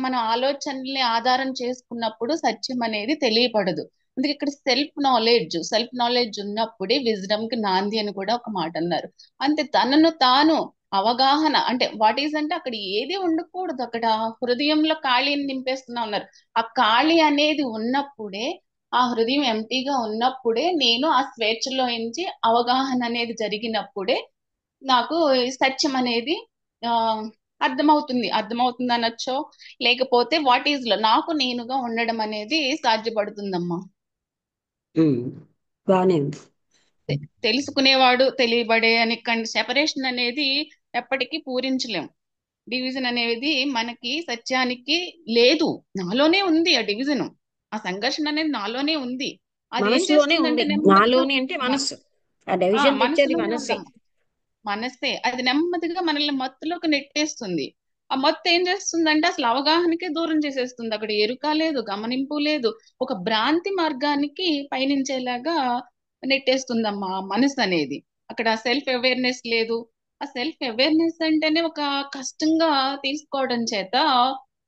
మన ఆలోచనల్ని ఆధారం చేసుకున్నప్పుడు సత్యం అనేది తెలియపడదు. అందుకే ఇక్కడ సెల్ఫ్ నాలెడ్జ్ ఉన్నప్పుడే విజ్డమ్ కి నాంది అని కూడా ఒక మాట అన్నారు. అంతే, తనను తాను అవగాహన అంటే వాట్ ఈజ్ అంటే అక్కడ ఏది ఉండకూడదు. అక్కడ హృదయంలో ఖాళీని నింపేస్తున్నా ఉన్నారు. ఆ ఖాళీ అనేది ఉన్నప్పుడే, ఆ హృదయం ఎంటీగా ఉన్నప్పుడే నేను ఆ స్వేచ్ఛలో నుంచి అవగాహన అనేది జరిగినప్పుడే నాకు సత్యం అనేది ఆ అర్థమవుతుంది అనొచ్చో, లేకపోతే వాట్ ఈజ్ లో నాకు నేనుగా ఉండడం అనేది సాధ్యపడుతుందమ్మా. బానే ఉంది. తెలుసుకునేవాడు తెలియబడే అని సెపరేషన్ అనేది ఎప్పటికీ పూరించలేం. డివిజన్ అనేది మనకి సత్యానికి లేదు, నాలోనే ఉంది ఆ డివిజన్. ఆ సంఘర్షణ అనేది నాలోనే ఉంది. అది ఏం మనసులోనే ఉంది. చేస్తుందంటే నాలోని అంటే మనస్సు, ఆ డివిజన్ తెచ్చేది మనసులోనే మనస్సే. ఉందమ్మా. మనస్తే అది నెమ్మదిగా మనల్ని మత్తులోకి నెట్టేస్తుంది. ఆ మత్తు ఏం చేస్తుందంటే అసలు అవగాహనకే దూరం చేసేస్తుంది. అక్కడ ఎరుక లేదు, గమనింపు లేదు, ఒక భ్రాంతి మార్గానికి పయనించేలాగా నెట్టేస్తుందమ్మా మనసు అనేది. అక్కడ సెల్ఫ్ అవేర్నెస్ లేదు. ఆ సెల్ఫ్ అవేర్నెస్ అంటేనే ఒక కష్టంగా తీసుకోవడం చేత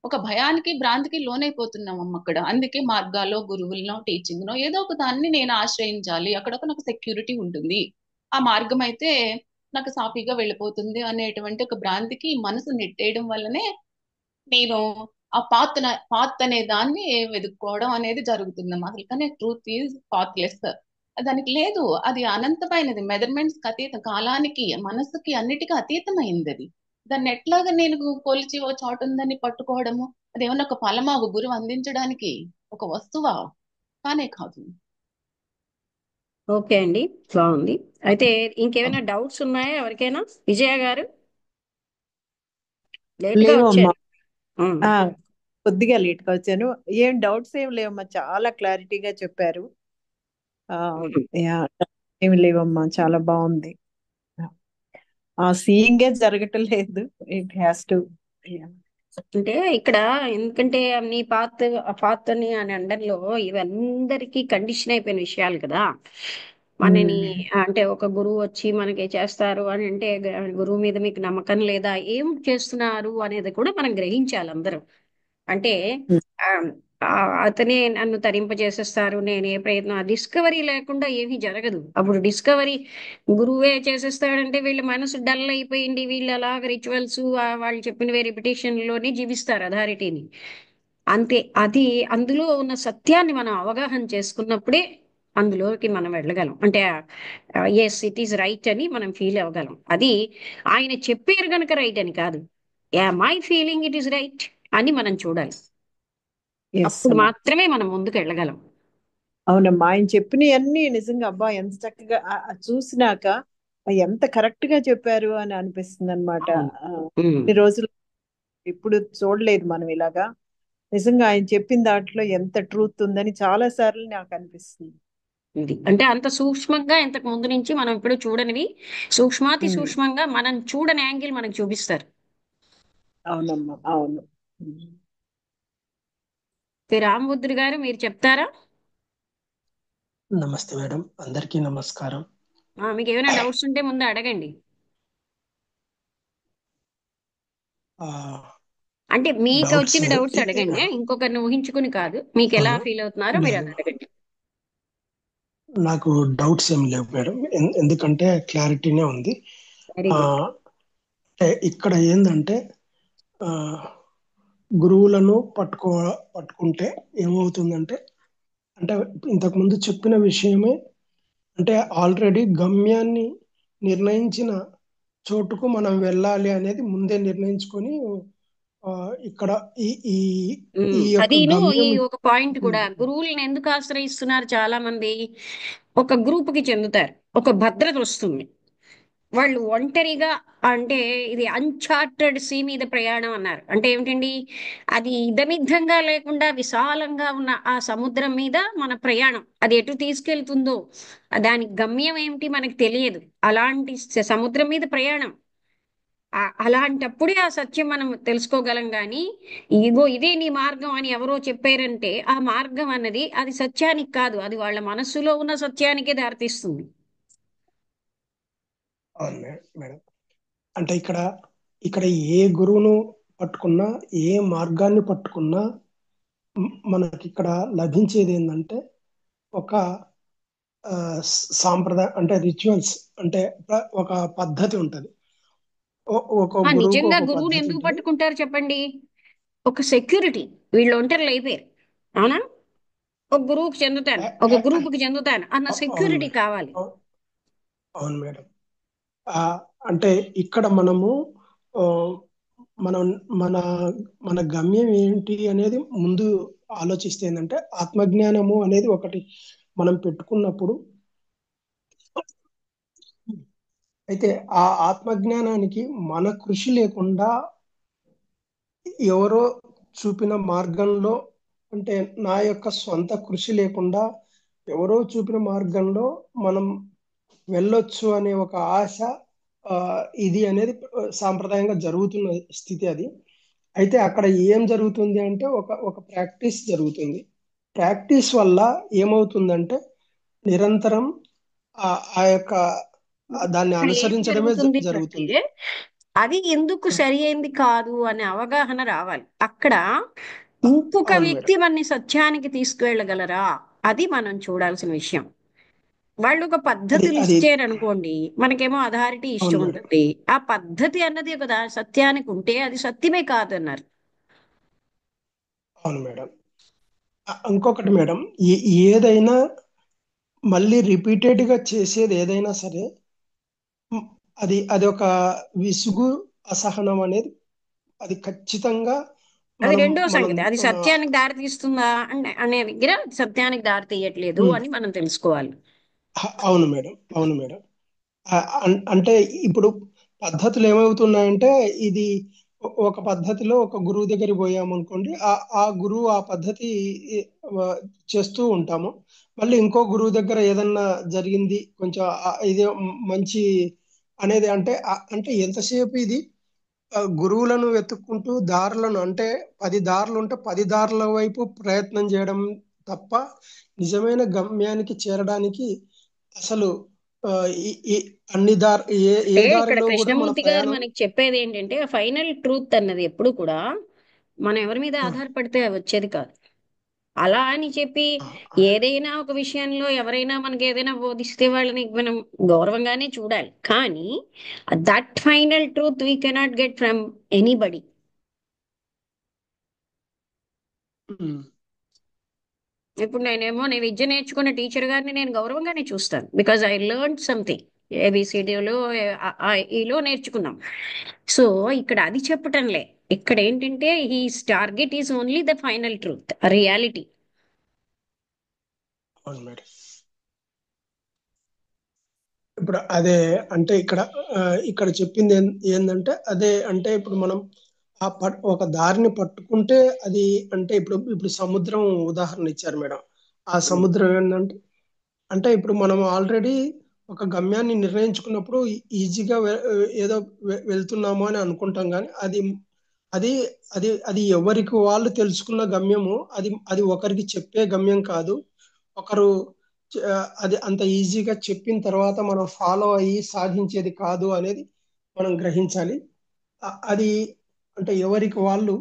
ఒక భయానికి భ్రాంతికి లోనైపోతున్నాం అమ్మ అక్కడ. అందుకే మార్గాల్లో గురువులనో టీచింగ్ నో ఏదో ఒక దాన్ని నేను ఆశ్రయించాలి, అక్కడ ఒక నాకు సెక్యూరిటీ ఉంటుంది, ఆ మార్గం అయితే నాకు సాఫీగా వెళ్ళిపోతుంది అనేటువంటి ఒక భ్రాంతికి మనసు నెట్టేయడం వల్లనే నేను ఆ పాత్ అనే దాన్ని వెతుక్కోవడం అనేది జరుగుతుందమ్మా. అసలు కానీ ట్రూత్ ఈజ్ పాత్లెస్. దానికి లేదు, అది అనంతమైనది, మెజర్మెంట్స్ అతీతం, కాలానికి మనసుకి అన్నిటికీ అతీతమైంది అది. దాన్ని ఎట్లాగా నేను కొలిచి ఓ చోట ఉందని పట్టుకోవడము, అదేమన్నా ఒక ఫలమా ఒక గురువు అందించడానికి, ఒక వస్తువా? కానే కాదు. ఓకే అండి, బాగుంది. అయితే ఇంకేమైనా డౌట్స్ ఉన్నాయా ఎవరికైనా? విజయ గారు లేట్గా లేవమ్మా. వచ్చారు. ఉమ్. ఆ, కొద్దిగా లేట్గా వచ్చాను. ఏం డౌట్స్ ఏం లేవమ్మా, చాలా క్లారిటీగా చెప్పారు. ఆ, యా, ఏమి లేవమ్మా, చాలా బాగుంది. ఆ సీయింగే జరగటం లేదు, ఇట్ హ్యాస్ టు. అంటే ఇక్కడ ఎందుకంటే నీ పాత్ అని అండంలో ఇవందరికీ కండిషన్ అయిపోయిన విషయాలు కదా. మనని అంటే ఒక గురువు వచ్చి మనకి చేస్తారు అని అంటే గురువు మీద మీకు నమ్మకం లేదా, ఏం చేస్తున్నారు అనేది కూడా మనం గ్రహించాలి అందరం. అంటే ఆ, అతనే నన్ను తరింపజేసేస్తారు, నేను ఏ ప్రయత్నం డిస్కవరీ లేకుండా ఏమీ జరగదు. అప్పుడు డిస్కవరీ గురువే చేసేస్తాడంటే వీళ్ళ మనసు డల్ అయిపోయింది, వీళ్ళు అలాగ రిచువల్స్ వాళ్ళు చెప్పినవే రిపిటేషన్ లోనే జీవిస్తారు అథారిటీని. అంతే, అది అందులో ఉన్న సత్యాన్ని మనం అవగాహన చేసుకున్నప్పుడే అందులోకి మనం వెళ్ళగలం. అంటే ఎస్ ఇట్ ఈస్ రైట్ అని మనం ఫీల్ అవ్వగలం. అది ఆయన చెప్పారు గనక రైట్ అని కాదు, my feeling it is right అని మనం చూడాలి. ఎస్ అప్పుడు అమ్మా, మాత్రమే మనం ముందుకు వెళ్ళగలం. అవునమ్మా. ఆయన చెప్పినవన్నీ నిజంగా అబ్బా ఎంత చక్కగా చూసినాక ఎంత కరెక్ట్ గా చెప్పారు అని అనిపిస్తుంది అనమాట. అవును. ఉమ్. ఈ రోజులు ఇప్పుడు చూడలేదు మనం ఇలాగా. నిజంగా ఆయన చెప్పిన దాంట్లో ఎంత ట్రూత్ ఉందని చాలా సార్లు నాకు అనిపిస్తుంది. ఇది అంటే అంత సూక్ష్మంగా ఇంతకు ముందు నుంచి మనం ఇప్పుడు చూడనివి సూక్ష్మాతి ఉమ్, సూక్ష్మంగా మనం చూడని యాంగిల్ మనకు చూపిస్తారు. అవునమ్మా, అవును. రామబుద్ధుడు గారు మీరు చెప్తారా? నమస్తే మేడం, అందరికీ నమస్కారం. మీకు ఏమైనా డౌట్స్ ఉంటే ముందు అడగండి. ఆ, అంటే మీకు డౌట్స్ వచ్చిన డౌట్స్ అడగండి, ఇంకొకరిని ఊహించుకుని కాదు. మీకు ఎలా ఫీల్ అవుతున్నారో మీరు అది అడగండి. నాకు డౌట్స్ ఏం లేవు మేడం, ఎందుకంటే క్లారిటీనే ఉంది. వెరీ ఆ, గుడ్. అంటే ఇక్కడ ఏంటంటే ఆ, గురువులను పట్టుకుంటే ఏమవుతుందంటే, అంటే ఇంతకు ముందు చెప్పిన విషయమే, అంటే ఆల్రెడీ గమ్యాన్ని నిర్ణయించిన చోటుకు మనం వెళ్ళాలి అనేది ముందే నిర్ణయించుకొని ఆ, ఇక్కడ ఈ ఈ ఈ యొక్క అదీను ఈ గమ్యం. ఒక పాయింట్ కూడా, గురువులను ఎందుకు ఆశ్రయిస్తున్నారు చాలా మంది? ఒక గ్రూప్ కి చెందుతారు, ఒక భద్రత వస్తుంది, వాళ్ళు ఒంటరిగా, అంటే ఇది అన్చార్టెడ్ సీ మీద ప్రయాణం అన్నారు. అంటే ఏమిటండి? అది ఇదమిద్ధంగా లేకుండా విశాలంగా ఉన్న ఆ సముద్రం మీద మన ప్రయాణం, అది ఎటు తీసుకెళ్తుందో దాని గమ్యం ఏమిటి మనకు తెలియదు. అలాంటి సముద్రం మీద ప్రయాణం. అలాంటప్పుడే ఆ సత్యం మనం తెలుసుకోగలం. కానీ ఇగో ఇదే నీ మార్గం అని ఎవరో చెప్పారంటే ఆ మార్గం అన్నది అది సత్యానికి కాదు, అది వాళ్ళ మనస్సులో ఉన్న సత్యానికే దారితీస్తుంది. అవును మేడం. అంటే ఇక్కడ ఇక్కడ ఏ గురువును పట్టుకున్నా, ఏ మార్గాన్ని పట్టుకున్నా మనకి ఇక్కడ లభించేది ఏంటంటే ఒక సాంప్రదాయం, అంటే రిచువల్స్, అంటే ఒక పద్ధతి ఉంటది. ఒక గురువుకు నిజంగా ఒక గురువుని పద్ధతి ఎందుకు ఉంటది. పట్టుకుంటారు చెప్పండి? ఒక సెక్యూరిటీ. వీళ్ళు ఒంటరిలు అయిపోయారు, అవునా? ఒక గురువుకి చెందుతాను, ఆ- ఒక ఆ- గ్రూప్కి చెందుతాను అన్న అవును సెక్యూరిటీ మేడం. కావాలి. అవును మేడం. ఆ, అంటే ఇక్కడ మనము ఆ, మనం మన మన గమ్యం ఏంటి అనేది ముందు ఆలోచిస్తే ఏంటంటే, ఆత్మజ్ఞానము అనేది ఒకటి మనం పెట్టుకున్నప్పుడు, అయితే ఆ ఆత్మజ్ఞానానికి మన కృషి లేకుండా ఎవరో చూపిన మార్గంలో, అంటే నా యొక్క సొంత కృషి లేకుండా ఎవరో చూపిన మార్గంలో మనం వెళ్ళొచ్చు అనే ఒక ఆశ, ఆ, ఇది అనేది సాంప్రదాయంగా జరుగుతున్న స్థితి అది. అయితే అక్కడ ఏం జరుగుతుంది అంటే ఒక ఒక ప్రాక్టీస్ జరుగుతుంది. ప్రాక్టీస్ వల్ల ఏమవుతుందంటే నిరంతరం ఆ ఆ యొక్క దాన్ని ఇక్కడ ఏం అనుసరించడమే జరుగుతుంది అంటే జరుగుతుంది. అది ఎందుకు సరి అయింది కాదు అనే అవగాహన రావాలి. అక్కడ ఇంకొక అవును మేడం. వ్యక్తి మనని సత్యానికి తీసుకువెళ్ళగలరా, అది మనం చూడాల్సిన విషయం. వాళ్ళు ఒక అది పద్ధతులు అది ఇచ్చారనుకోండి, మనకేమో అథారిటీ అవును ఇష్టం మేడం. ఉంటుంది. ఆ పద్ధతి అన్నది ఒక సత్యానికి ఉంటే అది సత్యమే కాదన్నారు. అవును మేడం. ఇంకొకటి మేడం, ఏదైనా మళ్ళీ రిపీటెడ్ గా చేసేది ఏదైనా సరే, మ్, అది ఒక విసుగు, అసహనం అనేది అది ఖచ్చితంగా అది మనం రెండో మనం సంగతి. అది సత్యానికి దారి తీస్తుందా అనే దగ్గర సత్యానికి దారి తీయట్లేదు ఉమ్, అని మనం తెలుసుకోవాలి. అవును మేడం. అవును మేడం. అంటే ఇప్పుడు పద్ధతులు ఏమవుతున్నాయంటే, ఇది ఒక పద్ధతిలో ఒక గురువు దగ్గరికి పోయామనుకోండి, ఆ గురువు ఆ పద్ధతి ఆ, చేస్తూ ఉంటాము. మళ్ళీ ఇంకో గురువు దగ్గర ఏదన్నా జరిగింది కొంచెం ఇది మంచి అనేది, అంటే ఎంతసేపు ఇది గురువులను వెతుక్కుంటూ దారులను, అంటే 10 దారులు ఉంటే 10 దారుల వైపు ప్రయత్నం చేయడం తప్ప నిజమైన గమ్యానికి చేరడానికి అసలు ఆ, ఈ ఈ అన్ని దారి ఏ అంటే ఇక్కడ దారిలో కూడా మన కృష్ణమూర్తి గారు ప్రయాణం. మనకి చెప్పేది ఏంటంటే, ఫైనల్ ట్రూత్ అన్నది ఎప్పుడు కూడా మనం ఎవరి మీద ఆ, ఆధారపడితే వచ్చేది కాదు. అలా అని చెప్పి ఆ, ఏదైనా ఒక విషయంలో ఎవరైనా మనకి ఏదైనా బోధిస్తే వాళ్ళని మనం గౌరవంగానే చూడాలి. కానీ that final truth we cannot get from anybody. Um, ఇప్పుడు నేను విద్య నేర్చుకున్న టీచర్ గారిని నేను గౌరవంగానే చూస్తాను. Because I learn something. ఏబిసిడిలో ఈలో నేర్చుకున్నాం. సో ఇక్కడ అది చెప్పటంలే. ఇక్కడ ఏంటంటే he's target is only the final truth, reality. అవును మేడం. ఇప్పుడు అదే, అంటే ఆ, ఇక్కడ చెప్పింది ఏంటంటే అదే, అంటే ఇప్పుడు మనం ఒక దారిని పట్టుకుంటే అది, అంటే ఇప్పుడు సముద్రం ఉదాహరణ ఇచ్చారు మేడం. ఆ సముద్రం ఏంటంటే, అంటే ఇప్పుడు మనం ఆల్రెడీ ఒక గమ్యాన్ని నిర్ణయించుకున్నప్పుడు ఈజీగా ఏదో వెళ్తున్నాము అని అనుకుంటాం, కానీ అది అది అది ఎవరికి వాళ్ళు తెలుసుకున్న గమ్యము. అది ఒకరికి చెప్పే గమ్యం కాదు. ఒకరు అది అంత ఈజీగా చెప్పిన తర్వాత మనం ఫాలో అయ్యి సాధించేది కాదు అనేది మనం గ్రహించాలి. అది అంటే ఎవరికి వాళ్ళు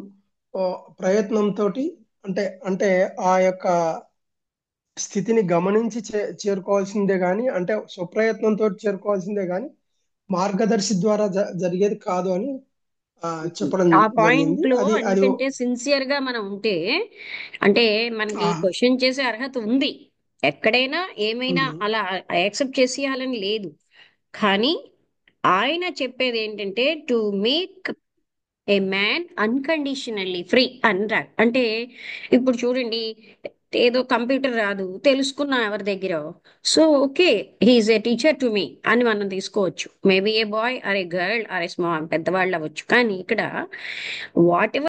ఆ, ప్రయత్నంతో, అంటే ఆ యొక్క స్థితిని గమనించి చేరుకోవాల్సిందే గాని, అంటే స్వప్రయత్నంతో చేరుకోవాల్సిందే గాని మార్గదర్శి ద్వారా జరిగేది కాదు అని ఆ, చెప్పడం ఆ జరిగింది. పాయింట్ లో అది అది ఎందుకంటే సిన్సియర్ గా మనం ఉంటే, అంటే మనకి ఆ, క్వశ్చన్ చేసే అర్హత ఉంది. ఎక్కడైనా ఏమైనా ఉమ్, అలా యాక్సెప్ట్ చేసేయాలని లేదు. కానీ ఆయన చెప్పేది ఏంటంటే to make a man unconditionally free అంటారు. అంటే ఇప్పుడు చూడండి, ఏదో కంప్యూటర్ రాదు తెలుసుకున్నా ఎవరి దగ్గర, so okay, he is a teacher to me అని మనం తీసుకోవచ్చు. Maybe a boy or a girl or a small పెద్దవాళ్ళు అవ్వచ్చు. కానీ ఇక్కడ వాట్